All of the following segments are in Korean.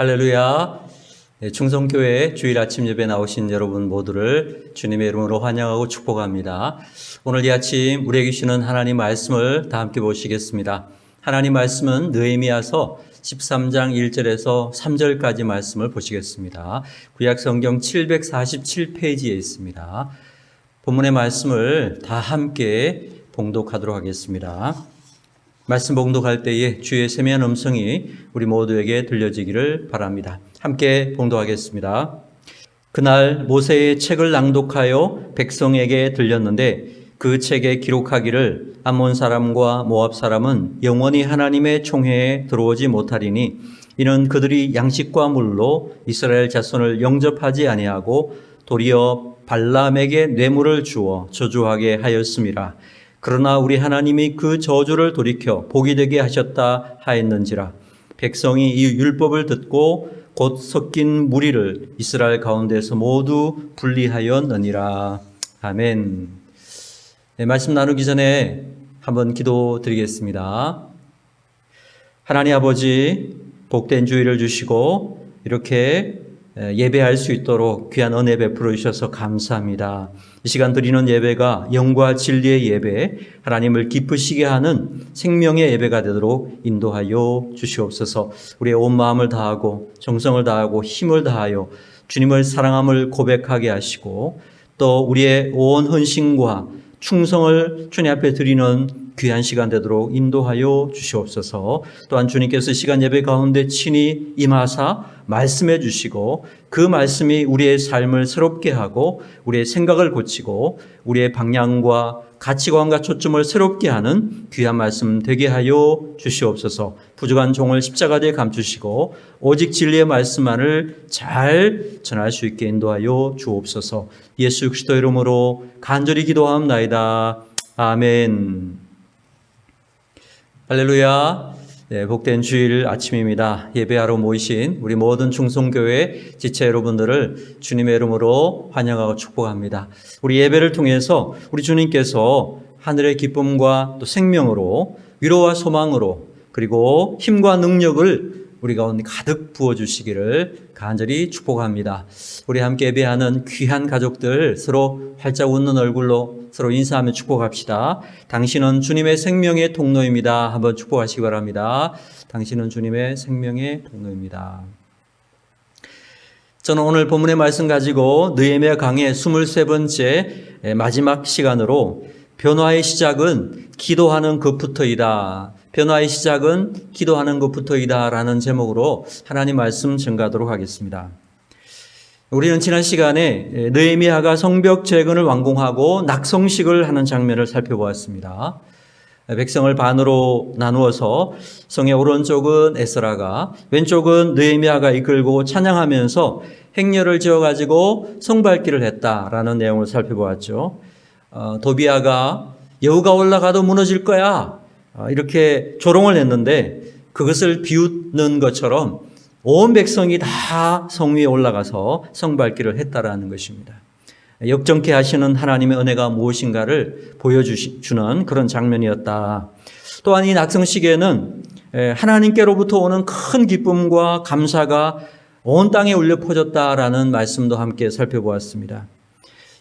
할렐루야. 충성교회 주일 아침 예배 나오신 여러분 모두를 주님의 이름으로 환영하고 축복합니다. 오늘 이 아침 우리에게 주시는 하나님 말씀을 다 함께 보시겠습니다. 하나님 말씀은 느헤미야서 13장 1절에서 3절까지 말씀을 보시겠습니다. 구약성경 747페이지에 있습니다. 본문의 말씀을 다 함께 봉독하도록 하겠습니다. 말씀 봉독할 때에 주의 세미한 음성이 우리 모두에게 들려지기를 바랍니다. 함께 봉독하겠습니다. 그날 모세의 책을 낭독하여 백성에게 들렸는데 그 책에 기록하기를 암몬 사람과 모압 사람은 영원히 하나님의 총회에 들어오지 못하리니 이는 그들이 양식과 물로 이스라엘 자손을 영접하지 아니하고 도리어 발람에게 뇌물을 주어 저주하게 하였음이라. 그러나 우리 하나님이 그 저주를 돌이켜 복이 되게 하셨다 하였는지라. 백성이 이 율법을 듣고 곧 섞인 무리를 이스라엘 가운데서 모두 분리하였느니라. 아멘. 네, 말씀 나누기 전에 한번 기도드리겠습니다. 하나님 아버지, 복된 주일을 주시고 이렇게 예배할 수 있도록 귀한 은혜 베풀어 주셔서 감사합니다. 이 시간 드리는 예배가 영과 진리의 예배, 하나님을 기쁘시게 하는 생명의 예배가 되도록 인도하여 주시옵소서. 우리의 온 마음을 다하고 정성을 다하고 힘을 다하여 주님을 사랑함을 고백하게 하시고 또 우리의 온 헌신과 충성을 주님 앞에 드리는 귀한 시간 되도록 인도하여 주시옵소서. 또한 주님께서 시간 예배 가운데 친히 임하사 말씀해 주시고 그 말씀이 우리의 삶을 새롭게 하고 우리의 생각을 고치고 우리의 방향과 가치관과 초점을 새롭게 하는 귀한 말씀 되게 하여 주시옵소서. 부족한 종을 십자가에 감추시고 오직 진리의 말씀만을 잘 전할 수 있게 인도하여 주옵소서. 예수 그리스도 이름으로 간절히 기도하옵나이다. 아멘. 할렐루야. 네, 복된 주일 아침입니다. 예배하러 모이신 우리 모든 충성교회 지체 여러분들을 주님의 이름으로 환영하고 축복합니다. 우리 예배를 통해서 우리 주님께서 하늘의 기쁨과 또 생명으로 위로와 소망으로 그리고 힘과 능력을 우리 가운데 가득 부어주시기를 간절히 축복합니다. 우리 함께 예배하는 귀한 가족들 서로 활짝 웃는 얼굴로 서로 인사하며 축복합시다. 당신은 주님의 생명의 통로입니다. 한번 축복하시기 바랍니다. 당신은 주님의 생명의 통로입니다. 저는 오늘 본문의 말씀 가지고 느헤미야 강의 23번째 마지막 시간으로 변화의 시작은 기도하는 것부터이다. 변화의 시작은 기도하는 것부터이다 라는 제목으로 하나님 말씀 전가하도록 하겠습니다. 우리는 지난 시간에 느헤미야가 성벽 재건을 완공하고 낙성식을 하는 장면을 살펴보았습니다. 백성을 반으로 나누어서 성의 오른쪽은 에스라가 왼쪽은 느헤미야가 이끌고 찬양하면서 행렬을 지어가지고 성밟기를 했다라는 내용을 살펴보았죠. 도비야가 여우가 올라가도 무너질 거야 이렇게 조롱을 했는데 그것을 비웃는 것처럼 온 백성이 다 성 위에 올라가서 성밟기를 했다라는 것입니다. 역정케 하시는 하나님의 은혜가 무엇인가를 보여주는 그런 장면이었다. 또한 이 낙성식에는 하나님께로부터 오는 큰 기쁨과 감사가 온 땅에 울려 퍼졌다라는 말씀도 함께 살펴보았습니다.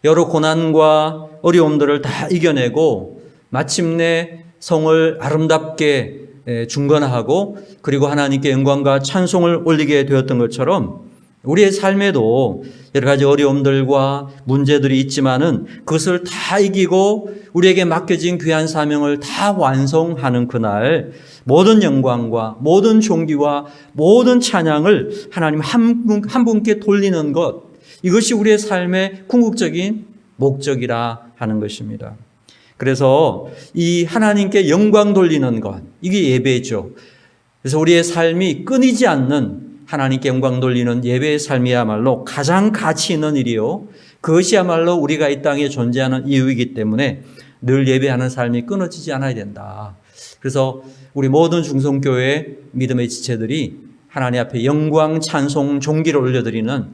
여러 고난과 어려움들을 다 이겨내고 마침내 성을 아름답게 중건하고 그리고 하나님께 영광과 찬송을 올리게 되었던 것처럼 우리의 삶에도 여러 가지 어려움들과 문제들이 있지만은 그것을 다 이기고 우리에게 맡겨진 귀한 사명을 다 완성하는 그날 모든 영광과 모든 존귀와 모든 찬양을 하나님 한 분께 돌리는 것, 이것이 우리의 삶의 궁극적인 목적이라 하는 것입니다. 그래서 이 하나님께 영광 돌리는 것, 이게 예배죠. 그래서 우리의 삶이 끊이지 않는 하나님께 영광 돌리는 예배의 삶이야말로 가장 가치 있는 일이요. 그것이야말로 우리가 이 땅에 존재하는 이유이기 때문에 늘 예배하는 삶이 끊어지지 않아야 된다. 그래서 우리 모든 중성교회 믿음의 지체들이 하나님 앞에 영광, 찬송, 존귀를 올려드리는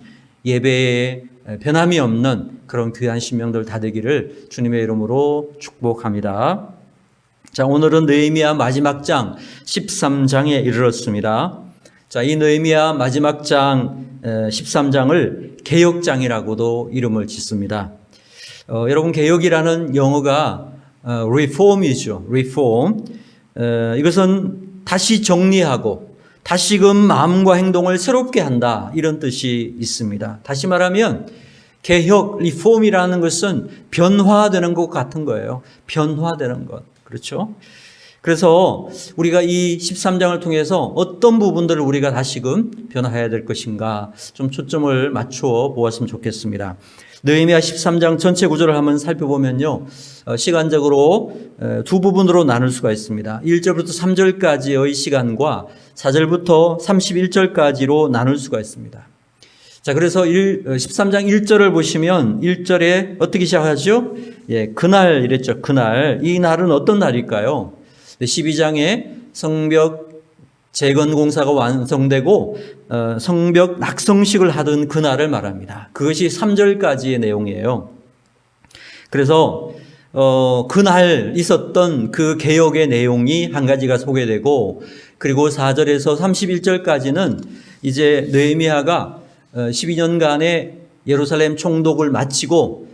예배에 변함이 없는 그런 귀한 신명들 다 되기를 주님의 이름으로 축복합니다. 자, 오늘은 느헤미야 마지막 장 13장에 이르렀습니다. 자, 이 느헤미야 마지막 장 13장을 개혁장이라고도 이름을 짓습니다. 여러분, 개혁이라는 영어가 reform이죠. reform. 이것은 다시 정리하고 다시금 마음과 행동을 새롭게 한다, 이런 뜻이 있습니다. 다시 말하면 개혁, reform이라는 것은 변화되는 것 같은 거예요. 변화되는 것. 그렇죠? 그래서 우리가 이 13장을 통해서 어떤 부분들을 우리가 다시금 변화해야 될 것인가 좀 초점을 맞추어 보았으면 좋겠습니다. 느헤미야 13장 전체 구조를 한번 살펴보면요, 시간적으로 두 부분으로 나눌 수가 있습니다. 1절부터 3절까지의 시간과 4절부터 31절까지로 나눌 수가 있습니다. 자, 그래서 13장 1절을 보시면 1절에 어떻게 시작하죠? 예, 그날 이랬죠. 그날. 이 날은 어떤 날일까요? 12장에 성벽 재건 공사가 완성되고 성벽 낙성식을 하던 그날을 말합니다. 그것이 3절까지의 내용이에요. 그래서 그날 있었던 그 개혁의 내용이 한 가지가 소개되고, 그리고 4절에서 31절까지는 이제 느헤미야가 12년간의 예루살렘 총독을 마치고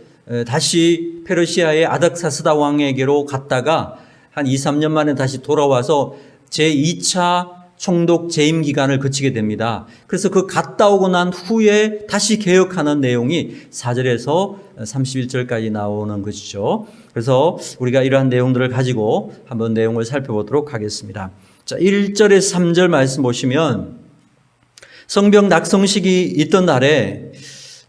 다시 페르시아의 아닥사스다 왕에게로 갔다가 한 2, 3년 만에 다시 돌아와서 제2차 총독 재임 기간을 거치게 됩니다. 그래서 그 갔다 오고 난 후에 다시 개혁하는 내용이 4절에서 31절까지 나오는 것이죠. 그래서 우리가 이러한 내용들을 가지고 한번 내용을 살펴보도록 하겠습니다. 자, 1절에서 3절 말씀 보시면 성벽 낙성식이 있던 날에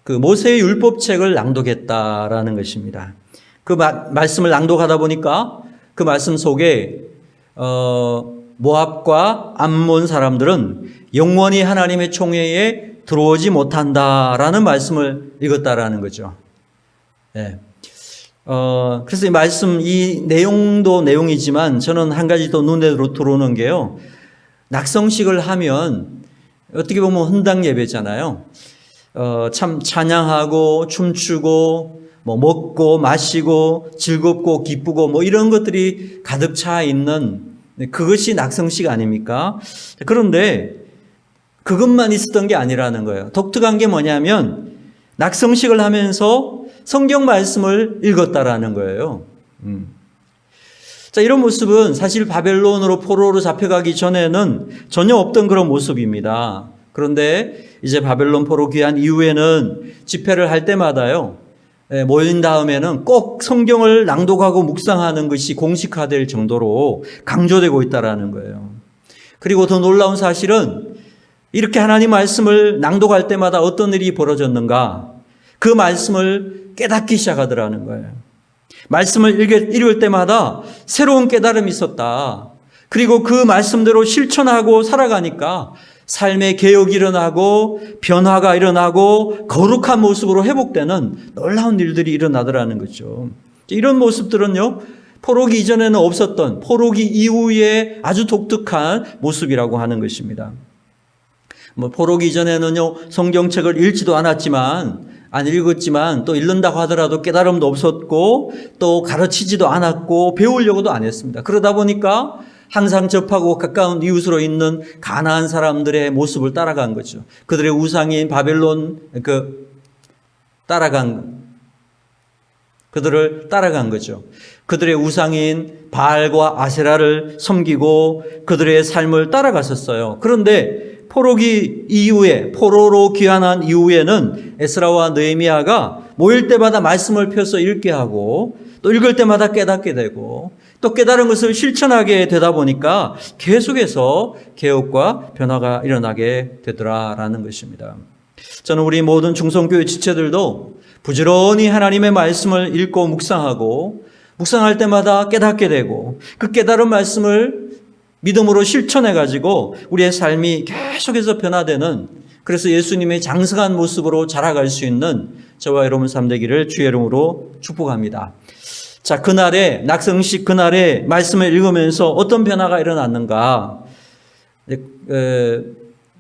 그 모세의 율법책을 낭독했다라는 것입니다. 그 말씀을 낭독하다 보니까 그 말씀 속에 모압과 암몬 사람들은 영원히 하나님의 총회에 들어오지 못한다라는 말씀을 읽었다라는 거죠. 네. 그래서 이 말씀, 이 내용도 내용이지만 저는 한 가지 더 눈에 들어오는 게요, 낙성식을 하면 어떻게 보면 헌당 예배잖아요. 참 찬양하고 춤추고 뭐 먹고 마시고 즐겁고 기쁘고 뭐 이런 것들이 가득 차 있는, 그것이 낙성식 아닙니까? 그런데 그것만 있었던 게 아니라는 거예요. 독특한 게 뭐냐면 낙성식을 하면서 성경 말씀을 읽었다라는 거예요. 자, 이런 모습은 사실 바벨론으로 포로로 잡혀가기 전에는 전혀 없던 그런 모습입니다. 그런데 이제 바벨론 포로 귀환 이후에는 집회를 할 때마다요, 모인 다음에는 꼭 성경을 낭독하고 묵상하는 것이 공식화될 정도로 강조되고 있다라는 거예요. 그리고 더 놀라운 사실은 이렇게 하나님 말씀을 낭독할 때마다 어떤 일이 벌어졌는가, 그 말씀을 깨닫기 시작하더라는 거예요. 말씀을 읽을 때마다 새로운 깨달음이 있었다. 그리고 그 말씀대로 실천하고 살아가니까 삶의 개혁이 일어나고 변화가 일어나고 거룩한 모습으로 회복되는 놀라운 일들이 일어나더라는 거죠. 이런 모습들은요, 포로기 이전에는 없었던, 포로기 이후에 아주 독특한 모습이라고 하는 것입니다. 포로기 이전에는요, 성경책을 읽지도 않았지만, 안 읽었지만 또 읽는다고 하더라도 깨달음도 없었고 또 가르치지도 않았고 배우려고도 안 했습니다. 그러다 보니까 항상 접하고 가까운 이웃으로 있는 가나안 사람들의 모습을 따라간 거죠. 그들의 우상인 바벨론 그들을 따라간 거죠. 그들의 우상인 바알과 아세라를 섬기고 그들의 삶을 따라갔었어요. 그런데 포로기 이후에, 포로로 귀환한 이후에는 에스라와 느헤미야가 모일 때마다 말씀을 펴서 읽게 하고 또 읽을 때마다 깨닫게 되고 또 깨달은 것을 실천하게 되다 보니까 계속해서 개혁과 변화가 일어나게 되더라라는 것입니다. 저는 우리 모든 중성교회 지체들도 부지런히 하나님의 말씀을 읽고 묵상할 때마다 깨닫게 되고 그 깨달은 말씀을 믿음으로 실천해가지고 우리의 삶이 계속해서 변화되는, 그래서 예수님의 장성한 모습으로 자라갈 수 있는 저와 여러분 삶 되기를 주의 이름으로 축복합니다. 자, 그날에 낙성식 그날에 말씀을 읽으면서 어떤 변화가 일어났는가,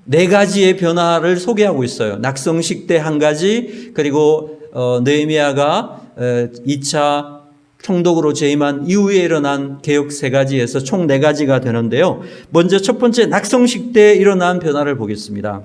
네 가지의 변화를 소개하고 있어요. 낙성식 때 한 가지, 그리고 느헤미야가 2차 총독으로 재임한 이후에 일어난 개혁 3가지에서 총 4가지가 되는데요. 먼저 첫 번째 낙성식 때 일어난 변화를 보겠습니다.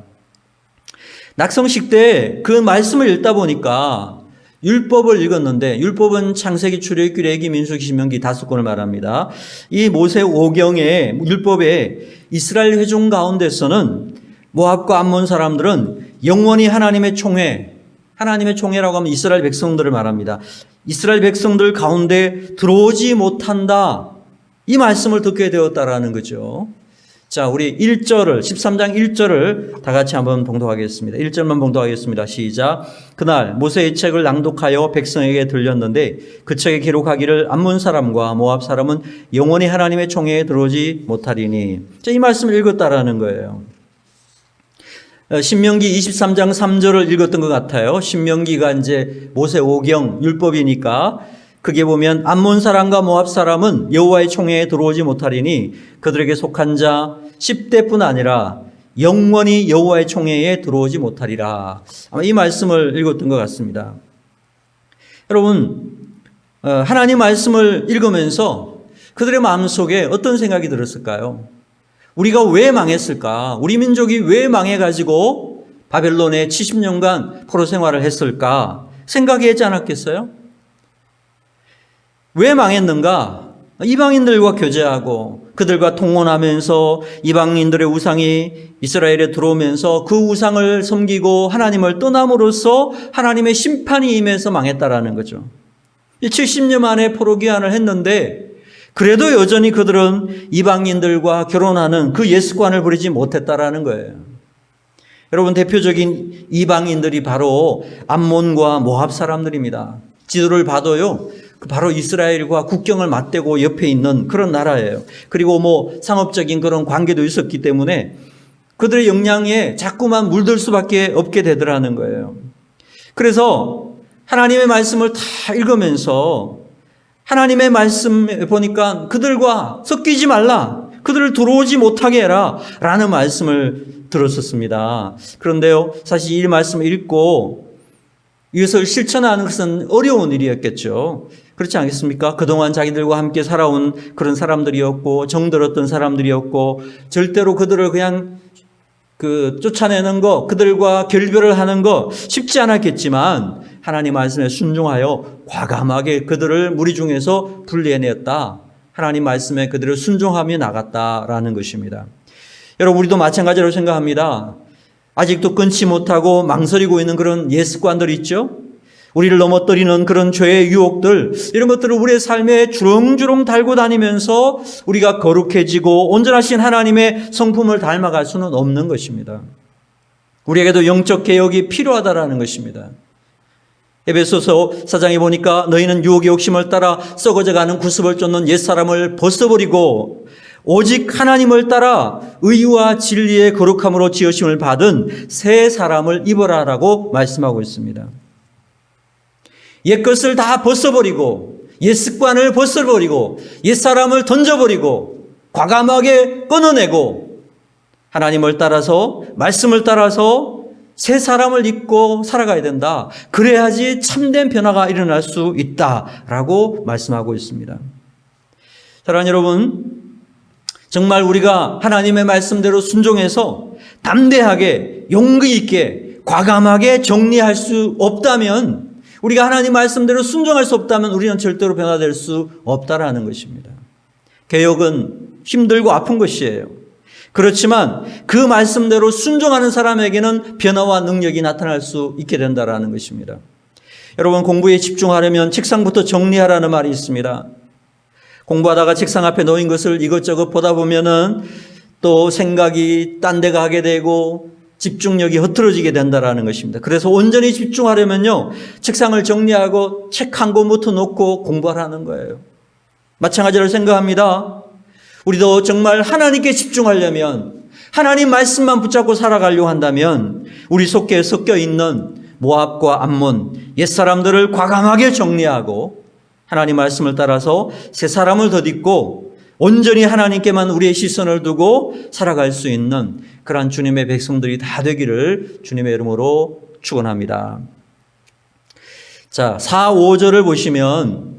낙성식 때 그 말씀을 읽다 보니까 율법을 읽었는데, 율법은 창세기, 출애굽기, 레위기, 민수기, 신명기 5권을 말합니다. 이 모세 오경의 율법에 이스라엘 회중 가운데서는 모압과 암몬 사람들은 영원히 하나님의 총회라고 하면 이스라엘 백성들을 말합니다. 이스라엘 백성들 가운데 들어오지 못한다. 이 말씀을 듣게 되었다라는 거죠. 자, 우리 13장 1절을 다 같이 한번 봉독하겠습니다. 1절만 봉독하겠습니다. 시작. 그날 모세의 책을 낭독하여 백성에게 들렸는데 그 책에 기록하기를 암몬 사람과 모압 사람은 영원히 하나님의 총회에 들어오지 못하리니. 자, 이 말씀을 읽었다라는 거예요. 신명기 23장 3절을 읽었던 것 같아요. 신명기가 이제 모세 오경 율법이니까 그게 보면 암몬 사람과 모압 사람은 여호와의 총회에 들어오지 못하리니 그들에게 속한 자 10대뿐 아니라 영원히 여호와의 총회에 들어오지 못하리라. 아마 이 말씀을 읽었던 것 같습니다. 여러분, 하나님 말씀을 읽으면서 그들의 마음속에 어떤 생각이 들었을까요? 우리가 왜 망했을까? 우리 민족이 왜 망해가지고 바벨론에 70년간 포로 생활을 했을까? 생각하지 않았겠어요? 왜 망했는가? 이방인들과 교제하고 그들과 통혼하면서 이방인들의 우상이 이스라엘에 들어오면서 그 우상을 섬기고 하나님을 떠남으로써 하나님의 심판이 임해서 망했다라는 거죠. 70년 만에 포로 귀환을 했는데 그래도 여전히 그들은 이방인들과 결혼하는 그 예습관을 버리지 못했다라는 거예요. 여러분, 대표적인 이방인들이 바로 암몬과 모압 사람들입니다. 지도를 봐도요, 바로 이스라엘과 국경을 맞대고 옆에 있는 그런 나라예요. 그리고 상업적인 그런 관계도 있었기 때문에 그들의 영향에 자꾸만 물들 수밖에 없게 되더라는 거예요. 그래서 하나님의 말씀을 다 읽으면서 하나님의 말씀에 보니까 그들과 섞이지 말라, 그들을 들어오지 못하게 해라 라는 말씀을 들었었습니다. 그런데요, 사실 이 말씀을 읽고 이것을 실천하는 것은 어려운 일이었겠죠. 그렇지 않겠습니까? 그동안 자기들과 함께 살아온 그런 사람들이었고 정들었던 사람들이었고 절대로 그들을 그냥 쫓아내는 거, 그들과 결별을 하는 거 쉽지 않았겠지만 하나님 말씀에 순종하여 과감하게 그들을 무리 중에서 분리해냈다. 하나님 말씀에 그들을 순종하며 나갔다라는 것입니다. 여러분, 우리도 마찬가지로 생각합니다. 아직도 끊지 못하고 망설이고 있는 그런 예습관들 있죠? 우리를 넘어뜨리는 그런 죄의 유혹들, 이런 것들을 우리의 삶에 주렁주렁 달고 다니면서 우리가 거룩해지고 온전하신 하나님의 성품을 닮아갈 수는 없는 것입니다. 우리에게도 영적 개혁이 필요하다라는 것입니다. 에베소서 4장에 보니까 너희는 유혹의 욕심을 따라 썩어져가는 구습을 쫓는 옛사람을 벗어버리고 오직 하나님을 따라 의와 진리의 거룩함으로 지으심을 받은 새 사람을 입어라라고 말씀하고 있습니다. 옛것을 다 벗어버리고 옛 습관을 벗어버리고 옛 사람을 던져버리고 과감하게 끊어내고 하나님을 따라서 말씀을 따라서 새 사람을 입고 살아가야 된다. 그래야지 참된 변화가 일어날 수 있다라고 말씀하고 있습니다. 사랑하는 여러분, 정말 우리가 하나님의 말씀대로 순종해서 담대하게 용기 있게 과감하게 정리할 수 없다면, 우리가 하나님 말씀대로 순종할 수 없다면 우리는 절대로 변화될 수 없다라는 것입니다. 개혁은 힘들고 아픈 것이에요. 그렇지만 그 말씀대로 순종하는 사람에게는 변화와 능력이 나타날 수 있게 된다라는 것입니다. 여러분, 공부에 집중하려면 책상부터 정리하라는 말이 있습니다. 공부하다가 책상 앞에 놓인 것을 이것저것 보다 보면은 또 생각이 딴 데 가게 되고 집중력이 흐트러지게 된다라는 것입니다. 그래서 온전히 집중하려면요, 책상을 정리하고 책 한 권부터 놓고 공부하라는 거예요. 마찬가지로 생각합니다. 우리도 정말 하나님께 집중하려면, 하나님 말씀만 붙잡고 살아가려고 한다면 우리 속에 섞여 있는 모압과 암몬, 옛사람들을 과감하게 정리하고 하나님 말씀을 따라서 새 사람을 덧입고 온전히 하나님께만 우리의 시선을 두고 살아갈 수 있는 그러한 주님의 백성들이 다 되기를 주님의 이름으로 축원합니다. 자, 4, 5절을 보시면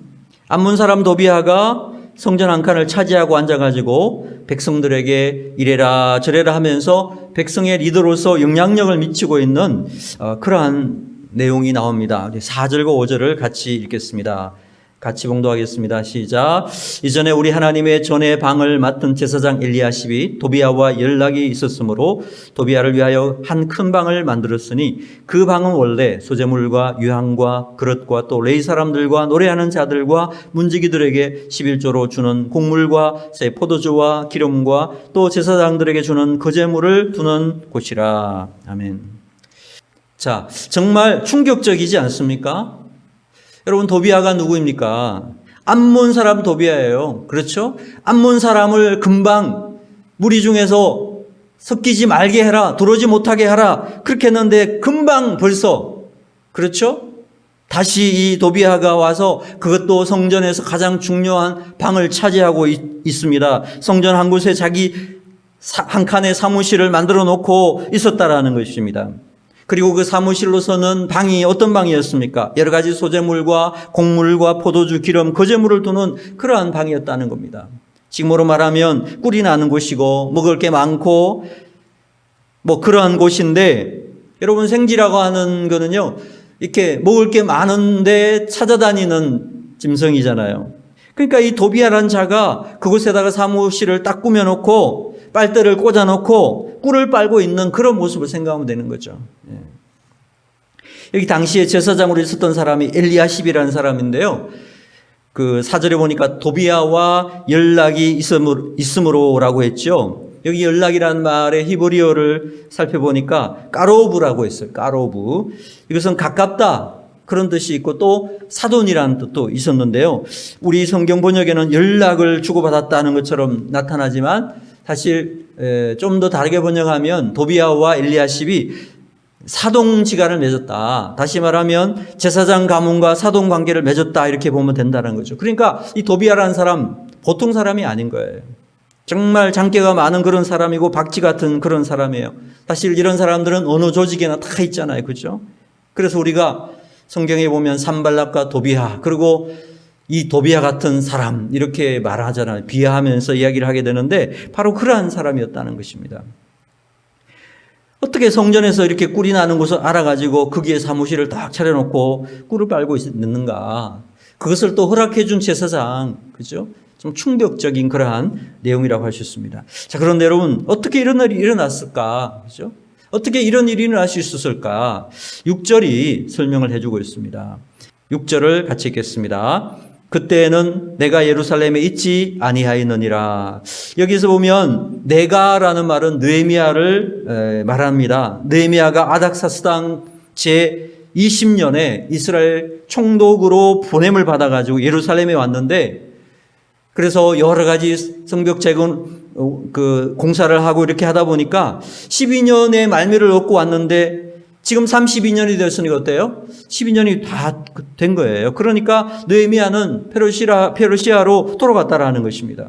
암몬 사람 도비아가 성전 한 칸을 차지하고 앉아가지고 백성들에게 이래라 저래라 하면서 백성의 리더로서 영향력을 미치고 있는 그러한 내용이 나옵니다. 4절과 5절을 같이 읽겠습니다. 같이 봉독하겠습니다. 시작. 이전에 우리 하나님의 전의 방을 맡은 제사장 엘리야십이 도비아와 연락이 있었으므로 도비아를 위하여 한 큰 방을 만들었으니 그 방은 원래 소재물과 유향과 그릇과 또 레위 사람들과 노래하는 자들과 문지기들에게 11조로 주는 곡물과 새 포도주와 기름과 또 제사장들에게 주는 거제물을 두는 곳이라. 아멘. 자, 정말 충격적이지 않습니까? 여러분, 도비아가 누구입니까? 암몬 사람 도비아예요. 그렇죠? 암몬 사람을 금방 무리 중에서 섞이지 말게 해라, 들어오지 못하게 하라, 그렇게 했는데 금방 벌써, 그렇죠? 다시 이 도비아가 와서 그것도 성전에서 가장 중요한 방을 차지하고 있습니다. 성전 한 곳에 자기 한 칸의 사무실을 만들어 놓고 있었다라는 것입니다. 그리고 그 사무실로서는 방이 어떤 방이었습니까? 여러 가지 소재물과 곡물과 포도주, 기름, 거제물을 두는 그러한 방이었다는 겁니다. 지금으로 말하면 꿀이 나는 곳이고 먹을 게 많고 뭐 그러한 곳인데, 여러분 생지라고 하는 거는요, 이렇게 먹을 게 많은데 찾아다니는 짐승이잖아요. 그러니까 이 도비아라는 자가 그곳에다가 사무실을 딱 꾸며놓고 빨대를 꽂아놓고 꿀을 빨고 있는 그런 모습을 생각하면 되는 거죠. 여기 당시에 제사장으로 있었던 사람이 엘리야십이라는 사람인데요. 그 4절에 보니까 도비아와 연락이 있음으로라고 했죠. 여기 연락이라는 말의 히브리어를 살펴보니까 까로브라고 했어요. 까로브. 이것은 가깝다, 그런 뜻이 있고 또 사돈이라는 뜻도 있었는데요. 우리 성경 번역에는 연락을 주고받았다는 것처럼 나타나지만 사실 좀 더 다르게 번역하면 도비아와 엘리야십이 사동지간을 맺었다. 다시 말하면 제사장 가문과 사동 관계를 맺었다, 이렇게 보면 된다는 거죠. 그러니까 이 도비아라는 사람 보통 사람이 아닌 거예요. 정말 장깨가 많은 그런 사람이고 박쥐 같은 그런 사람이에요. 사실 이런 사람들은 어느 조직에나 다 있잖아요. 그렇죠? 그래서 우리가 성경에 보면 산발락과 도비아, 그리고 이 도비아 같은 사람 이렇게 말하잖아요. 비하하면서 이야기를 하게 되는데 바로 그러한 사람이었다는 것입니다. 어떻게 성전에서 이렇게 꿀이 나는 곳을 알아가지고 거기에 사무실을 딱 차려놓고 꿀을 빨고 있는가? 그것을 또 허락해 준 제사장, 그죠? 좀 충격적인 그러한 내용이라고 할 수 있습니다. 자, 그런데 여러분, 어떻게 이런 일이 일어났을까? 그죠? 어떻게 이런 일이 일어날 수 있었을까? 6절이 설명을 해주고 있습니다. 6절을 같이 읽겠습니다. 그때에는 내가 예루살렘에 있지 아니하였느니라. 여기서 보면 내가라는 말은 느헤미야를 말합니다. 느헤미야가 아닥사스당 제20년에 이스라엘 총독으로 보냄을 받아가지고 예루살렘에 왔는데, 그래서 여러 가지 성벽 재건 공사를 하고 이렇게 하다 보니까 12년의 말미를 얻고 왔는데 지금 32년이 됐으니까 어때요? 12년이 다 된 거예요. 그러니까 느헤미야는 페르시아로 돌아갔다라는 것입니다.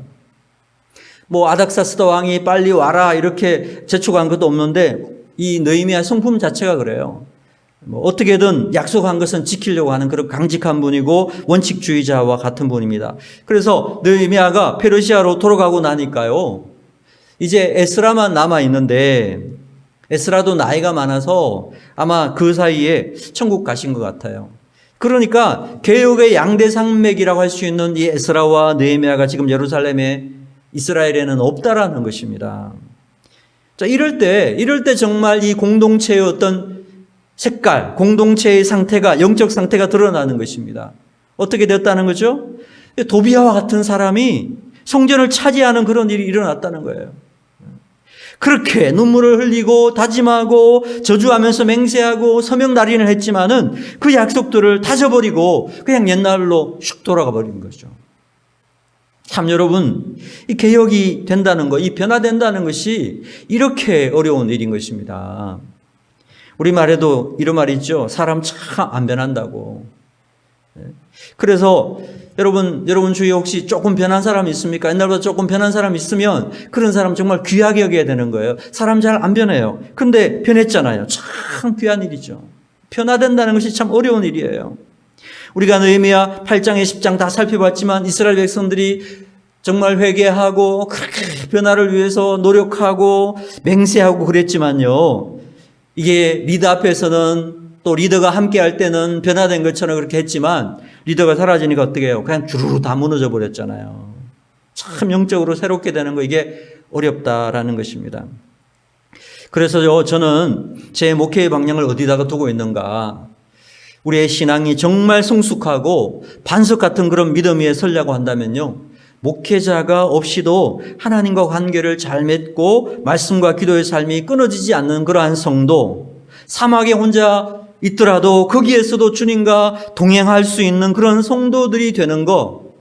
뭐 아닥사스다 왕이 빨리 와라 이렇게 재촉한 것도 없는데 이 느헤미야 성품 자체가 그래요. 뭐 어떻게든 약속한 것은 지키려고 하는 그런 강직한 분이고 원칙주의자와 같은 분입니다. 그래서 느헤미야가 페르시아로 돌아가고 나니까요, 이제 에스라만 남아 있는데, 에스라도 나이가 많아서 아마 그 사이에 천국 가신 것 같아요. 그러니까 개혁의 양대 산맥이라고 할 수 있는 이 에스라와 느헤미야가 지금 예루살렘에, 이스라엘에는 없다라는 것입니다. 자, 이럴 때 정말 이 공동체의 어떤 색깔, 공동체의 상태가, 영적 상태가 드러나는 것입니다. 어떻게 됐다는 거죠? 도비아와 같은 사람이 성전을 차지하는 그런 일이 일어났다는 거예요. 그렇게 눈물을 흘리고 다짐하고 저주하면서 맹세하고 서명날인을 했지만은 그 약속들을 다 저버리고 그냥 옛날로 슉 돌아가 버린 거죠. 참 여러분, 이 개혁이 된다는 것, 이 변화된다는 것이 이렇게 어려운 일인 것입니다. 우리말에도 이런 말이 있죠. 사람 참 안 변한다고. 그래서 여러분 주위에 혹시 조금 변한 사람 있습니까? 옛날보다 조금 변한 사람 있으면 그런 사람 정말 귀하게 여겨야 되는 거예요. 사람 잘 안 변해요. 근데 변했잖아요. 참 귀한 일이죠. 변화된다는 것이 참 어려운 일이에요. 우리가 느헤미야 8장에 10장 다 살펴봤지만 이스라엘 백성들이 정말 회개하고 그렇게 변화를 위해서 노력하고 맹세하고 그랬지만요. 이게 리더 앞에서는 또 리더가 함께 할 때는 변화된 것처럼 그렇게 했지만 리더가 사라지니까 어떻게 해요? 그냥 주르르 다 무너져 버렸잖아요. 참 영적으로 새롭게 되는 거 이게 어렵다라는 것입니다. 그래서 저는 제 목회의 방향을 어디다가 두고 있는가? 우리의 신앙이 정말 성숙하고 반석 같은 그런 믿음 위에 서려고 한다면요. 목회자가 없이도 하나님과 관계를 잘 맺고 말씀과 기도의 삶이 끊어지지 않는 그러한 성도, 사막에 혼자 있더라도 거기에서도 주님과 동행할 수 있는 그런 성도들이 되는 거.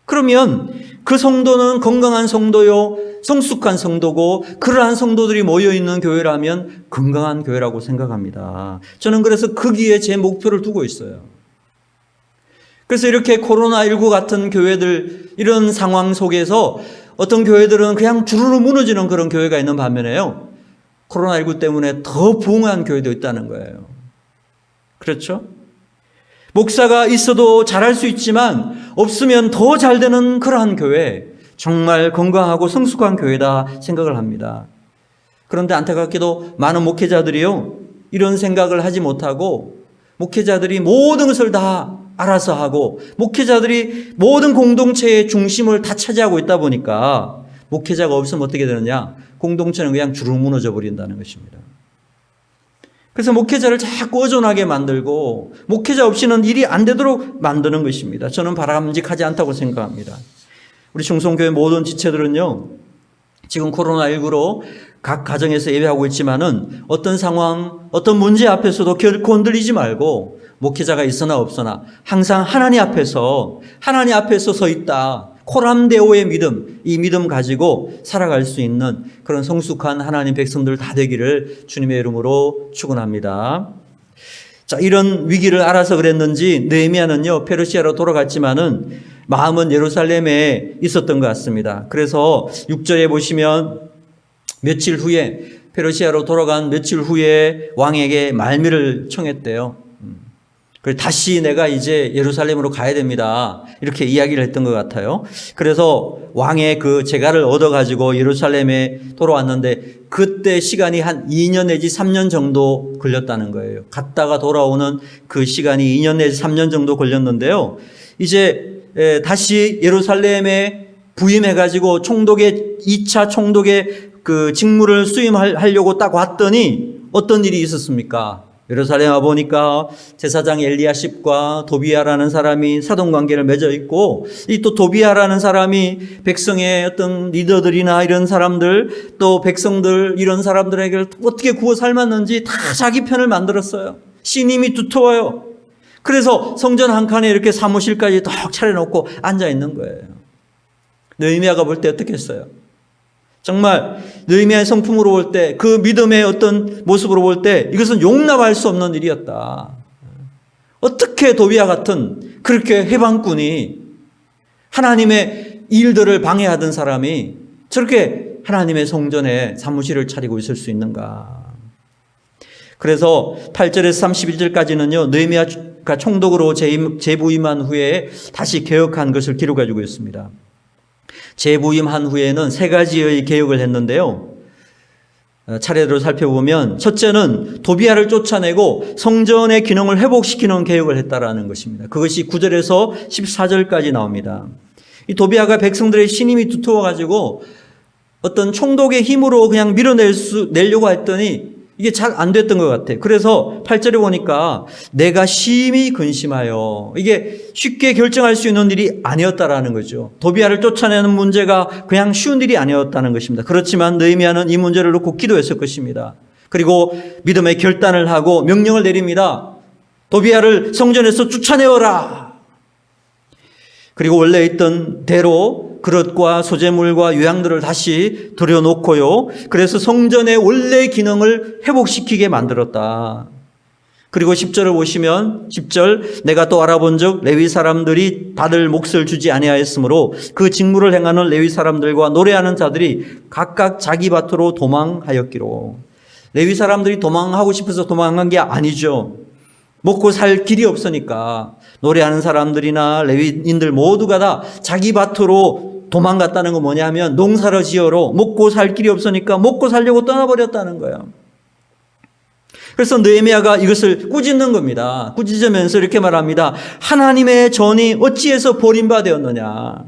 그러면 그 성도는 건강한 성도요, 성숙한 성도고 그러한 성도들이 모여있는 교회라면 건강한 교회라고 생각합니다. 저는 그래서 거기에 제 목표를 두고 있어요. 그래서 이렇게 코로나19 같은 교회들 이런 상황 속에서 어떤 교회들은 그냥 주르르 무너지는 그런 교회가 있는 반면에요. 코로나19 때문에 더 부흥한 교회도 있다는 거예요. 그렇죠? 목사가 있어도 잘할 수 있지만 없으면 더 잘 되는 그러한 교회, 정말 건강하고 성숙한 교회다 생각을 합니다. 그런데 안타깝게도 많은 목회자들이요, 이런 생각을 하지 못하고 목회자들이 모든 것을 다 알아서 하고 목회자들이 모든 공동체의 중심을 다 차지하고 있다 보니까 목회자가 없으면 어떻게 되느냐? 공동체는 그냥 주르륵 무너져 버린다는 것입니다. 그래서 목회자를 자꾸 의존하게 만들고 목회자 없이는 일이 안 되도록 만드는 것입니다. 저는 바람직하지 않다고 생각합니다. 우리 충성교회 모든 지체들은요, 지금 코로나19로 각 가정에서 예배하고 있지만은 어떤 상황, 어떤 문제 앞에서도 결코 흔들리지 말고 목회자가 있으나 없으나 항상 하나님 앞에서 서 있다. 코람데오의 믿음, 이 믿음 가지고 살아갈 수 있는 그런 성숙한 하나님 백성들 다 되기를 주님의 이름으로 축원합니다. 자, 이런 위기를 알아서 그랬는지 느헤미야는요, 페르시아로 돌아갔지만은 마음은 예루살렘에 있었던 것 같습니다. 그래서 6절에 보시면 며칠 후에 페르시아로 돌아간 며칠 후에 왕에게 말미를 청했대요. 그래서 다시 내가 이제 예루살렘으로 가야 됩니다. 이렇게 이야기를 했던 것 같아요. 그래서 왕의 그 재가를 얻어가지고 예루살렘에 돌아왔는데 그때 시간이 한 2년 내지 3년 정도 걸렸다는 거예요. 갔다가 돌아오는 그 시간이 2년 내지 3년 정도 걸렸는데요. 이제 다시 예루살렘에 부임해가지고 총독의 2차 총독의 그 직무를 수임하려고 딱 왔더니 어떤 일이 있었습니까? 예루살렘 와 보니까 제사장 엘리야십과 도비야라는 사람이 사돈관계를 맺어 있고, 이 또 도비야라는 사람이 백성의 어떤 리더들이나 이런 사람들, 또 백성들 이런 사람들에게 어떻게 구워 삶았는지 다 자기 편을 만들었어요. 신임이 두터워요. 그래서 성전 한 칸에 이렇게 사무실까지 딱 차려놓고 앉아 있는 거예요. 느헤미야가 볼 때 어떻게 했어요? 정말 느헤미야의 성품으로 볼 때, 그 믿음의 어떤 모습으로 볼 때 이것은 용납할 수 없는 일이었다. 어떻게 도비야 같은 그렇게 해방꾼이, 하나님의 일들을 방해하던 사람이 저렇게 하나님의 성전에 사무실을 차리고 있을 수 있는가. 그래서 8절에서 31절까지는요, 느헤미야가 총독으로 재부임한 후에 다시 개혁한 것을 기록해주고 있습니다. 재부임한 후에는 세 가지의 개혁을 했는데요. 차례대로 살펴보면 첫째는 도비야를 쫓아내고 성전의 기능을 회복시키는 개혁을 했다라는 것입니다. 그것이 9절에서 14절까지 나옵니다. 이 도비야가 백성들의 신임이 두터워가지고 어떤 총독의 힘으로 그냥 밀어내려고 했더니 이게 잘 안 됐던 것 같아요. 그래서 8절에 보니까 내가 심히 근심하여, 이게 쉽게 결정할 수 있는 일이 아니었다라는 거죠. 도비야를 쫓아내는 문제가 그냥 쉬운 일이 아니었다는 것입니다. 그렇지만 느헤미야는 이 문제를 놓고 기도했을 것입니다. 그리고 믿음의 결단을 하고 명령을 내립니다. 도비야를 성전에서 쫓아내어라. 그리고 원래 있던 대로 그릇과 소재물과 유향들을 다시 들여놓고요. 그래서 성전의 원래 기능을 회복시키게 만들었다. 그리고 10절을 보시면 10절, 내가 또 알아본 적 레위 사람들이 받을 몫을 주지 아니하였으므로 그 직무를 행하는 레위 사람들과 노래하는 자들이 각각 자기 밭으로 도망하였기로. 레위 사람들이 도망하고 싶어서 도망한 게 아니죠. 먹고 살 길이 없으니까. 노래하는 사람들이나 레위인들 모두가 다 자기 밭으로 도망갔다는 건 뭐냐면 농사를 지어로 먹고 살 길이 없으니까 먹고 살려고 떠나버렸다는 거예요. 그래서 느헤미야가 이것을 꾸짖는 겁니다. 꾸짖으면서 이렇게 말합니다. 하나님의 전이 어찌해서 버림받았느냐.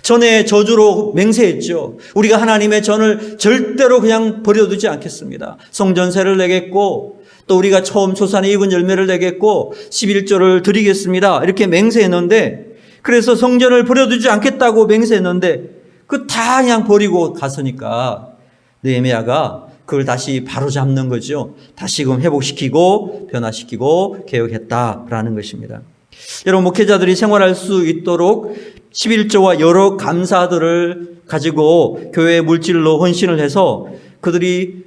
전에 저주로 맹세했죠. 우리가 하나님의 전을 절대로 그냥 버려두지 않겠습니다. 성전세를 내겠고 또 우리가 처음 초산에 익은 열매를 내겠고 11조를 드리겠습니다. 이렇게 맹세했는데, 그래서 성전을 버려두지 않겠다고 맹세했는데 그 다 그냥 버리고 갔으니까 느헤미야가 그걸 다시 바로잡는 거죠. 다시금 회복시키고 변화시키고 개혁했다라는 것입니다. 여러분, 목회자들이 생활할 수 있도록 11조와 여러 감사들을 가지고 교회의 물질로 헌신을 해서 그들이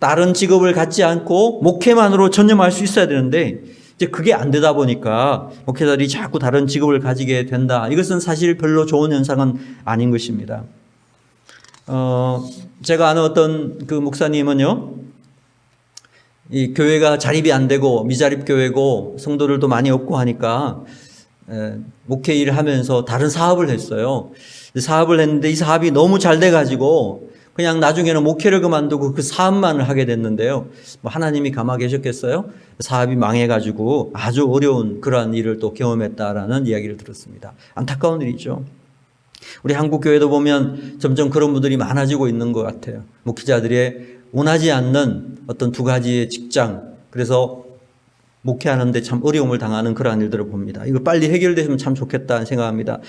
다른 직업을 갖지 않고 목회만으로 전념할 수 있어야 되는데 이제 그게 안 되다 보니까 목회자들이 자꾸 다른 직업을 가지게 된다. 이것은 사실 별로 좋은 현상은 아닌 것입니다. 제가 아는 어떤 그 목사님은요, 이 교회가 자립이 안 되고 미자립 교회고 성도들도 많이 없고 하니까 목회 일을 하면서 다른 사업을 했어요. 사업을 했는데 이 사업이 너무 잘 돼가지고 그냥 나중에는 목회를 그만두고 그 사업만을 하게 됐는데요. 뭐 하나님이 가만 계셨겠어요? 사업이 망해가지고 아주 어려운 그러한 일을 또 경험했다라는 이야기를 들었습니다. 안타까운 일이죠. 우리 한국 교회도 보면 점점 그런 분들이 많아지고 있는 것 같아요. 목회자들의 원하지 않는 어떤 두 가지의 직장, 그래서 목회하는데 참 어려움을 당하는 그러한 일들을 봅니다. 이거 빨리 해결되면 참 좋겠다 생각합니다.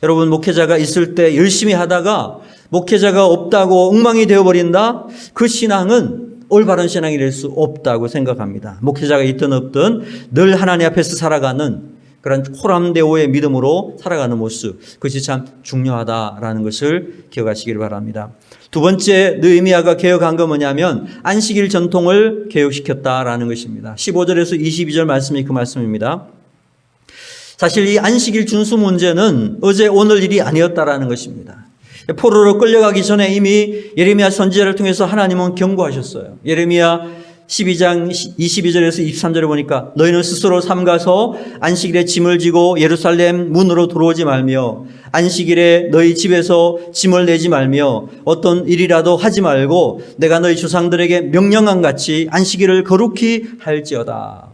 여러분, 목회자가 있을 때 열심히 하다가 목회자가 없다고 엉망이 되어버린다? 그 신앙은 올바른 신앙이 될 수 없다고 생각합니다. 목회자가 있든 없든 늘 하나님 앞에서 살아가는 그런 호람대오의 믿음으로 살아가는 모습, 그것이 참 중요하다라는 것을 기억하시길 바랍니다. 두 번째 느헤미야가 개혁한 건 뭐냐면 안식일 전통을 개혁시켰다라는 것입니다. 15절에서 22절 말씀이 그 말씀입니다. 사실 이 안식일 준수 문제는 어제 오늘 일이 아니었다라는 것입니다. 포로로 끌려가기 전에 이미 예레미야 선지자를 통해서 하나님은 경고하셨어요. 예레미야 12장 22절에서 23절에 보니까 너희는 스스로 삼가서 안식일에 짐을 지고 예루살렘 문으로 들어오지 말며 안식일에 너희 집에서 짐을 내지 말며 어떤 일이라도 하지 말고 내가 너희 조상들에게 명령한 같이 안식일을 거룩히 할지어다.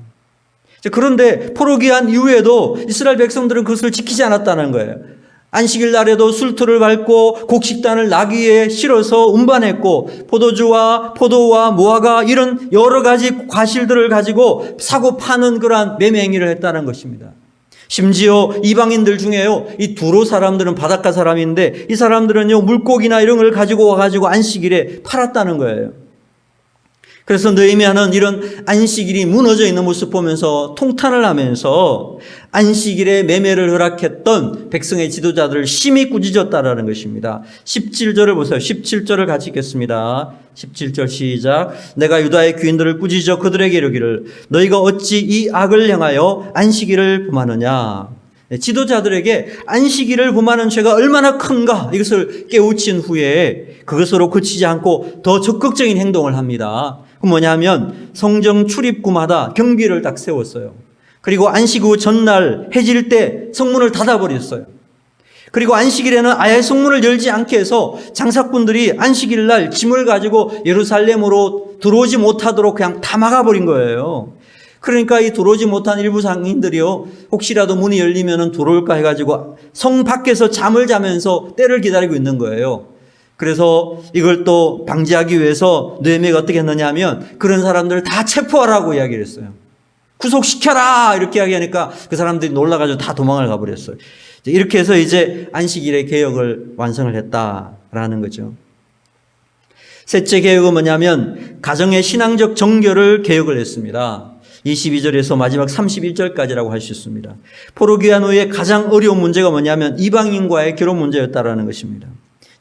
그런데 포로 귀환 이후에도 이스라엘 백성들은 그것을 지키지 않았다는 거예요. 안식일 날에도 술투를 밟고 곡식단을 나귀에 실어서 운반했고 포도주와 포도와 무화과 이런 여러 가지 과실들을 가지고 사고 파는 그러한 매매 행위를 했다는 것입니다. 심지어 이방인들 중에요, 이 두로 사람들은 바닷가 사람인데 이 사람들은요 물고기나 이런 걸 가지고 와가지고 안식일에 팔았다는 거예요. 그래서 느헤미야는 이런 안식일이 무너져 있는 모습 보면서 통탄을 하면서 안식일에 매매를 허락했던 백성의 지도자들을 심히 꾸짖었다라는 것입니다. 17절을 보세요. 17절을 같이 읽겠습니다. 17절 시작. 내가 유다의 귀인들을 꾸짖어 그들에게 이르기를 너희가 어찌 이 악을 행하여 안식일을 범하느냐. 지도자들에게 안식일을 범하는 죄가 얼마나 큰가 이것을 깨우친 후에 그것으로 그치지 않고 더 적극적인 행동을 합니다. 그 뭐냐면 성정 출입구마다 경비를 딱 세웠어요. 그리고 안식 후 전날 해질 때 성문을 닫아버렸어요. 그리고 안식일에는 아예 성문을 열지 않게 해서 장사꾼들이 안식일 날 짐을 가지고 예루살렘으로 들어오지 못하도록 그냥 다 막아버린 거예요. 그러니까 이 들어오지 못한 일부 상인들이요, 혹시라도 문이 열리면 들어올까 해가지고 성 밖에서 잠을 자면서 때를 기다리고 있는 거예요. 그래서 이걸 또 방지하기 위해서 느헤미야가 어떻게 했느냐 하면 그런 사람들을 다 체포하라고 이야기를 했어요. 구속시켜라 이렇게 이야기하니까 그 사람들이 놀라가지고 다 도망을 가버렸어요. 이렇게 해서 이제 안식일의 개혁을 완성을 했다라는 거죠. 셋째 개혁은 뭐냐면 가정의 신앙적 정결을 개혁을 했습니다. 22절에서 마지막 31절까지라고 할 수 있습니다. 포로 귀환 후에 가장 어려운 문제가 뭐냐면 이방인과의 결혼 문제였다라는 것입니다.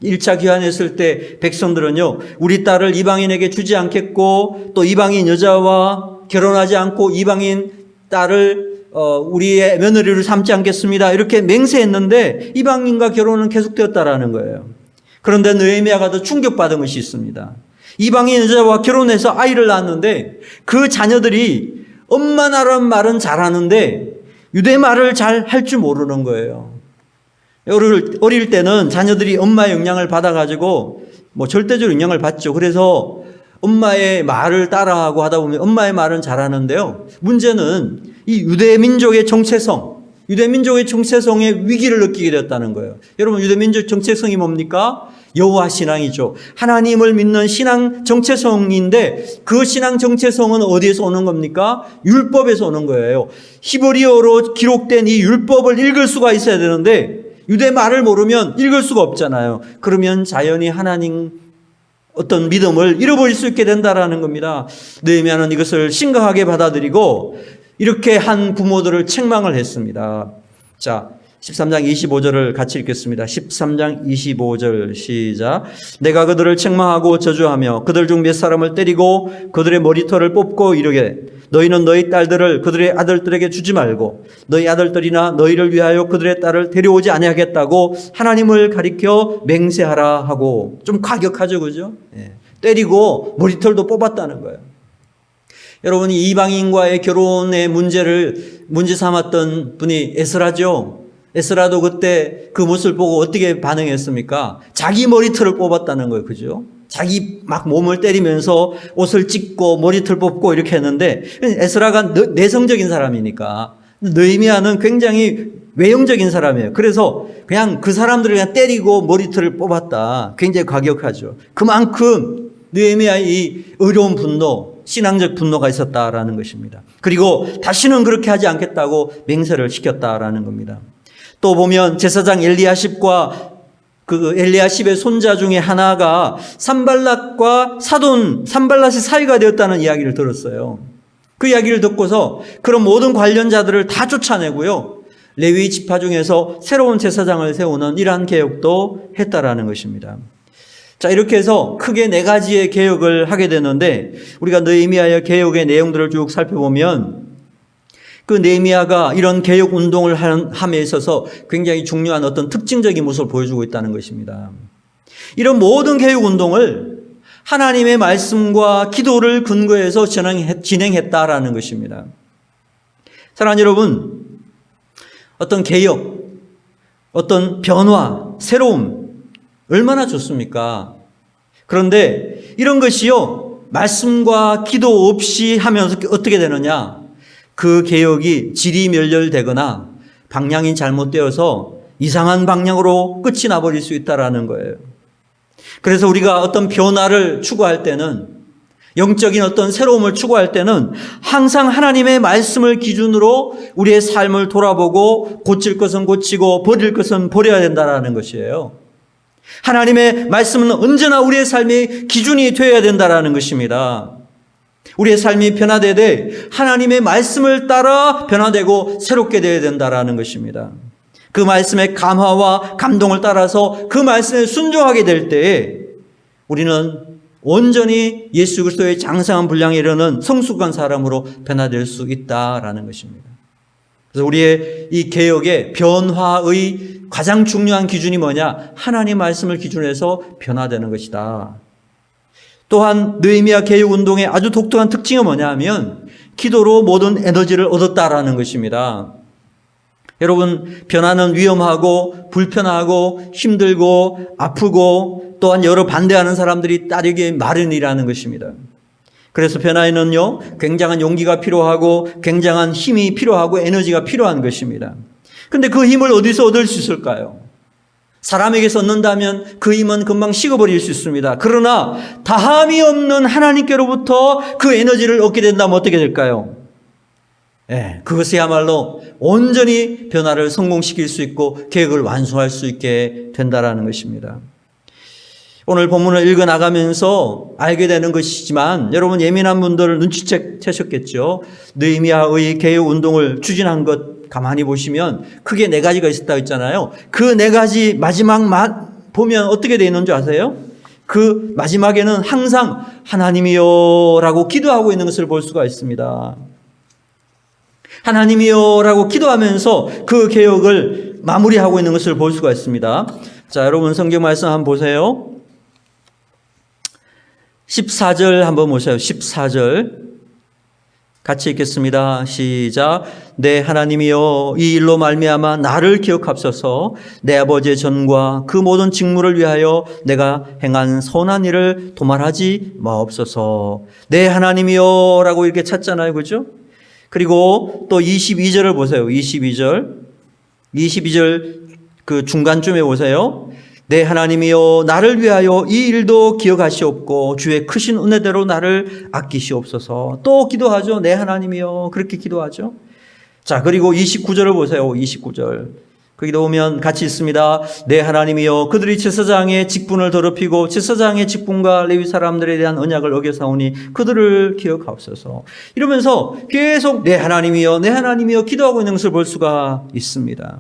1차 귀환했을 때 백성들은요, 우리 딸을 이방인에게 주지 않겠고 또 이방인 여자와 결혼하지 않고 이방인 딸을 우리의 며느리를 삼지 않겠습니다. 이렇게 맹세했는데 이방인과 결혼은 계속되었다라는 거예요. 그런데 느헤미야가 더 충격받은 것이 있습니다. 이방인 여자와 결혼해서 아이를 낳았는데 그 자녀들이 엄마 나라는 말은 잘하는데 유대 말을 잘 할 줄 모르는 거예요. 어릴 때는 자녀들이 엄마의 영향을 받아가지고 절대적으로 영향을 받죠. 그래서 엄마의 말을 따라하고 하다 보면 엄마의 말은 잘하는데요. 문제는 이 유대민족의 정체성, 유대민족의 정체성의 위기를 느끼게 되었다는 거예요. 여러분, 유대민족 정체성이 뭡니까? 여호와 신앙이죠. 하나님을 믿는 신앙 정체성인데 그 신앙 정체성은 어디에서 오는 겁니까? 율법에서 오는 거예요. 히브리어로 기록된 이 율법을 읽을 수가 있어야 되는데 유대 말을 모르면 읽을 수가 없잖아요. 그러면 자연히 하나님 어떤 믿음을 잃어버릴 수 있게 된다라는 겁니다. 느헤미야는 이것을 심각하게 받아들이고 이렇게 한 부모들을 책망을 했습니다. 자, 13장 25절을 같이 읽겠습니다. 13장 25절 시작. 내가 그들을 책망하고 저주하며 그들 중 몇 사람을 때리고 그들의 머리털을 뽑고 이르게 너희는 너희 딸들을 그들의 아들들에게 주지 말고 너희 아들들이나 너희를 위하여 그들의 딸을 데려오지 아니하겠다고 하나님을 가리켜 맹세하라 하고, 좀 과격하죠, 그죠? 때리고 머리털도 뽑았다는 거예요. 여러분이 이방인과의 결혼의 문제 삼았던 분이 에스라죠. 에스라도 그때 그 모습을 보고 어떻게 반응했습니까? 자기 머리털을 뽑았다는 거예요. 그죠? 자기 막 몸을 때리면서 옷을 찢고 머리털 뽑고 이렇게 했는데, 에스라가 내성적인 사람이니까 느헤미야는 굉장히 외형적인 사람이에요. 그래서 그냥 그 사람들을 그냥 때리고 머리털을 뽑았다. 굉장히 과격하죠. 그만큼 느헤미야의 이 의로운 분노, 신앙적 분노가 있었다라는 것입니다. 그리고 다시는 그렇게 하지 않겠다고 맹세를 시켰다라는 겁니다. 또 보면 제사장 엘리야십과 그 엘리야십의 손자 중에 하나가 산발랏과 산발랏이 사이가 되었다는 이야기를 들었어요. 그 이야기를 듣고서 그런 모든 관련자들을 다 쫓아내고요, 레위 지파 중에서 새로운 제사장을 세우는 이러한 개혁도 했다라는 것입니다. 자, 이렇게 해서 크게 4가지의 개혁을 하게 되는데, 우리가 느헤미야의 개혁의 내용들을 쭉 살펴보면 그 느헤미야가 이런 개혁 운동을 함에 있어서 굉장히 중요한 어떤 특징적인 모습을 보여주고 있다는 것입니다. 이런 모든 개혁 운동을 하나님의 말씀과 기도를 근거해서 진행했다라는 것입니다. 사랑하는 여러분, 어떤 개혁, 어떤 변화, 새로움 얼마나 좋습니까? 그런데 이런 것이요, 말씀과 기도 없이 하면서 어떻게 되느냐? 그 개혁이 질이 멸렬되거나 방향이 잘못되어서 이상한 방향으로 끝이 나버릴 수 있다는 거예요. 그래서 우리가 어떤 변화를 추구할 때는, 영적인 어떤 새로움을 추구할 때는 항상 하나님의 말씀을 기준으로 우리의 삶을 돌아보고 고칠 것은 고치고 버릴 것은 버려야 된다는 것이에요. 하나님의 말씀은 언제나 우리의 삶의 기준이 되어야 된다는 것입니다. 우리의 삶이 변화되되 하나님의 말씀을 따라 변화되고 새롭게 되어야 된다는 것입니다. 그 말씀의 감화와 감동을 따라서 그 말씀에 순종하게 될 때에 우리는 온전히 예수 그리스도의 장성한 분량에 이르는 성숙한 사람으로 변화될 수 있다라는 것입니다. 그래서 우리의 이 개혁의 변화의 가장 중요한 기준이 뭐냐? 하나님 말씀을 기준으로 해서 변화되는 것이다. 또한 느헤미야 개혁운동의 아주 독특한 특징은 뭐냐 하면 기도로 모든 에너지를 얻었다라는 것입니다. 여러분, 변화는 위험하고 불편하고 힘들고 아프고 또한 여러 반대하는 사람들이 따르기 마련이라는 것입니다. 그래서 변화에는요, 굉장한 용기가 필요하고 굉장한 힘이 필요하고 에너지가 필요한 것입니다. 그런데 그 힘을 어디서 얻을 수 있을까요? 사람에게서 얻는다면 그 힘은 금방 식어버릴 수 있습니다. 그러나 다함이 없는 하나님께로부터 그 에너지를 얻게 된다면 어떻게 될까요? 그것이야말로 온전히 변화를 성공시킬 수 있고 계획을 완수할 수 있게 된다는 것입니다. 오늘 본문을 읽어나가면서 알게 되는 것이지만 여러분, 예민한 분들을 눈치채셨겠죠. 느헤미야의 개혁운동을 추진한 것 가만히 보시면 크게 4가지가 있었다고 했잖아요. 그 4가지 마지막만 보면 어떻게 되어 있는 줄 아세요? 그 마지막에는 항상 하나님이여 라고 기도하고 있는 것을 볼 수가 있습니다. 하나님이여 라고 기도하면서 그 개혁을 마무리하고 있는 것을 볼 수가 있습니다. 자, 여러분 성경 말씀 한번 보세요. 14절 한번 보세요. 14절 같이 읽겠습니다. 시작. 내 하나님이여, 이 일로 말미암아 나를 기억합소서. 내 아버지의 전과 그 모든 직무를 위하여 내가 행한 선한 일을 도말하지 마옵소서. 내 하나님이여 라고 이렇게 찾잖아요. 그죠? 그리고 또 22절을 보세요. 22절 그 중간쯤에 보세요. 내 하나님이여, 나를 위하여 이 일도 기억하시옵고 주의 크신 은혜대로 나를 아끼시옵소서. 또 기도하죠. 내 하나님이여, 그렇게 기도하죠. 자, 그리고 29절을 보세요. 29절. 거기도 보면 같이 있습니다. 내 하나님이여, 그들이 제사장의 직분을 더럽히고 제사장의 직분과 레위 사람들에 대한 언약을 어겨사오니 그들을 기억하옵소서. 이러면서 계속 내 하나님이여, 내 하나님이여 기도하고 있는 것을 볼 수가 있습니다.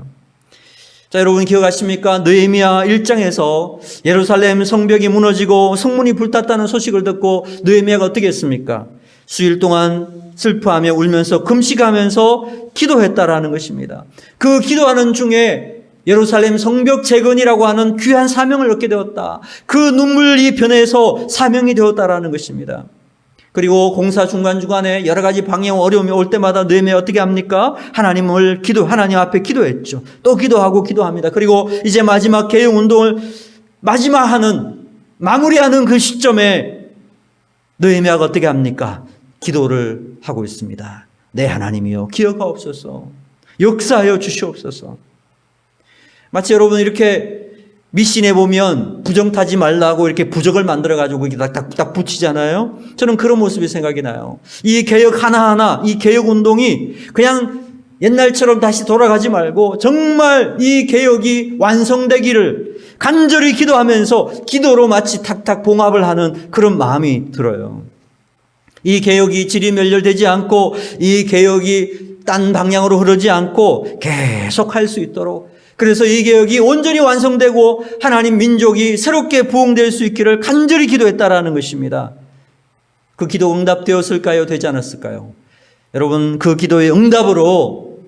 자, 여러분 기억하십니까? 느헤미야 1장에서 예루살렘 성벽이 무너지고 성문이 불탔다는 소식을 듣고 느헤미야가 어떻게 했습니까? 수일 동안 슬퍼하며 울면서 금식하면서 기도했다라는 것입니다. 그 기도하는 중에 예루살렘 성벽 재건이라고 하는 귀한 사명을 얻게 되었다. 그 눈물이 변해서 사명이 되었다라는 것입니다. 그리고 공사 중간중간에 여러 가지 방향 어려움이 올 때마다 느헤미야 어떻게 합니까? 하나님 앞에 기도했죠. 또 기도하고 기도합니다. 그리고 이제 마지막 개혁 운동을 마무리하는 그 시점에 느헤미야가 어떻게 합니까? 기도를 하고 있습니다. 내 하나님이여, 기억하옵소서. 역사하여 주시옵소서. 마치 여러분 이렇게 미신에 보면 부정 타지 말라고 이렇게 부적을 만들어가지고 이렇게 딱 붙이잖아요. 저는 그런 모습이 생각이 나요. 이 개혁 하나하나, 이 개혁 운동이 그냥 옛날처럼 다시 돌아가지 말고 정말 이 개혁이 완성되기를 간절히 기도하면서 기도로 마치 탁탁 봉합을 하는 그런 마음이 들어요. 이 개혁이 질이 멸렬되지 않고 이 개혁이 딴 방향으로 흐르지 않고 계속 할 수 있도록, 그래서 이 개혁이 온전히 완성되고 하나님 민족이 새롭게 부흥될 수 있기를 간절히 기도했다라는 것입니다. 그 기도 응답되었을까요? 되지 않았을까요? 여러분, 그 기도의 응답으로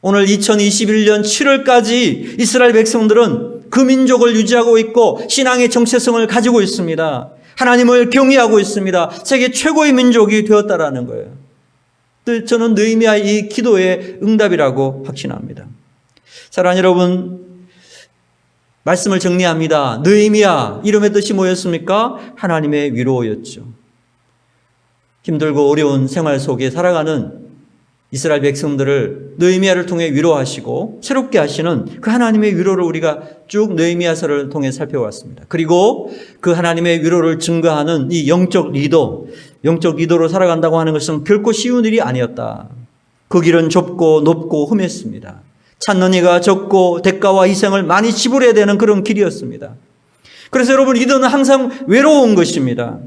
오늘 2021년 7월까지 이스라엘 백성들은 그 민족을 유지하고 있고 신앙의 정체성을 가지고 있습니다. 하나님을 경외하고 있습니다. 세계 최고의 민족이 되었다라는 거예요. 저는 느헤미야의 이 기도의 응답이라고 확신합니다. 사랑하는 여러분, 말씀을 정리합니다. 느헤미야, 이름의 뜻이 뭐였습니까? 하나님의 위로였죠. 힘들고 어려운 생활 속에 살아가는 이스라엘 백성들을 느헤미야를 통해 위로하시고 새롭게 하시는 그 하나님의 위로를 우리가 쭉 느헤미야서를 통해 살펴왔습니다. 그리고 그 하나님의 위로를 증거하는 이 영적 리더로 살아간다고 하는 것은 결코 쉬운 일이 아니었다. 그 길은 좁고 높고 험했습니다. 찾는 이가 적고 대가와 희생을 많이 지불해야 되는 그런 길이었습니다. 그래서 여러분, 리더는 항상 외로운 것입니다.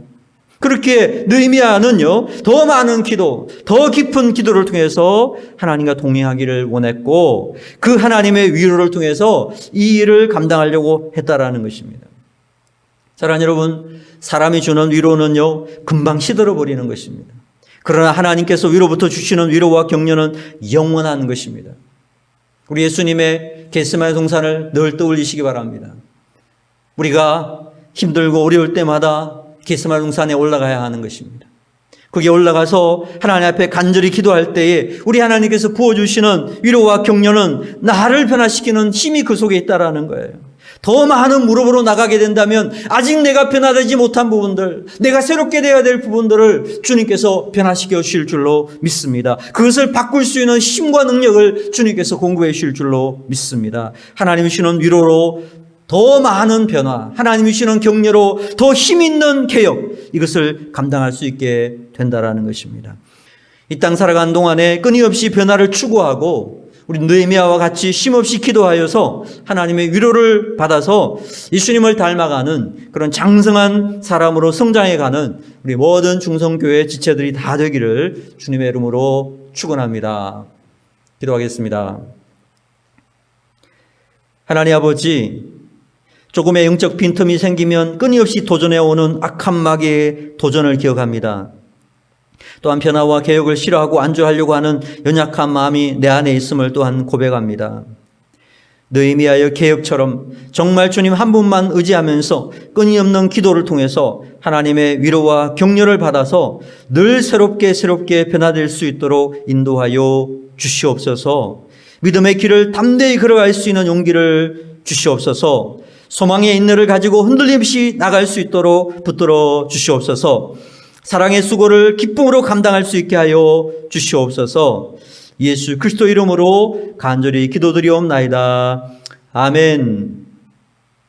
그렇게 느헤미야는요, 더 많은 기도, 더 깊은 기도를 통해서 하나님과 동행하기를 원했고 그 하나님의 위로를 통해서 이 일을 감당하려고 했다라는 것입니다. 사랑하는 여러분, 사람이 주는 위로는요, 금방 시들어버리는 것입니다. 그러나 하나님께서 위로부터 주시는 위로와 격려는 영원한 것입니다. 우리 예수님의 겟세마네 동산을 늘 떠올리시기 바랍니다. 우리가 힘들고 어려울 때마다 겟세마네 동산에 올라가야 하는 것입니다. 거기에 올라가서 하나님 앞에 간절히 기도할 때에 우리 하나님께서 부어주시는 위로와 격려는 나를 변화시키는 힘이 그 속에 있다라는 거예요. 더 많은 무릎으로 나가게 된다면 아직 내가 변화되지 못한 부분들, 내가 새롭게 되어야 될 부분들을 주님께서 변화시켜 주실 줄로 믿습니다. 그것을 바꿀 수 있는 힘과 능력을 주님께서 공급해 주실 줄로 믿습니다. 하나님이 주시는 위로로 더 많은 변화, 하나님이 주시는 격려로 더 힘 있는 개혁, 이것을 감당할 수 있게 된다라는 것입니다. 이 땅 살아가는 동안에 끊임없이 변화를 추구하고 우리 느헤미야와 같이 쉼없이 기도하여서 하나님의 위로를 받아서 예수님을 닮아가는 그런 장성한 사람으로 성장해가는 우리 모든 중성교회 지체들이 다 되기를 주님의 이름으로 축원합니다. 기도하겠습니다. 하나님 아버지, 조금의 영적 빈틈이 생기면 끊임없이 도전해오는 악한 마귀의 도전을 기억합니다. 또한 변화와 개혁을 싫어하고 안주하려고 하는 연약한 마음이 내 안에 있음을 또한 고백합니다. 느헤미야의 개혁처럼 정말 주님 한 분만 의지하면서 끊임없는 기도를 통해서 하나님의 위로와 격려를 받아서 늘 새롭게 변화될 수 있도록 인도하여 주시옵소서. 믿음의 길을 담대히 걸어갈 수 있는 용기를 주시옵소서. 소망의 인내를 가지고 흔들림 없이 나갈 수 있도록 붙들어 주시옵소서. 사랑의 수고를 기쁨으로 감당할 수 있게 하여 주시옵소서. 예수 그리스도 이름으로 간절히 기도드리옵나이다. 아멘.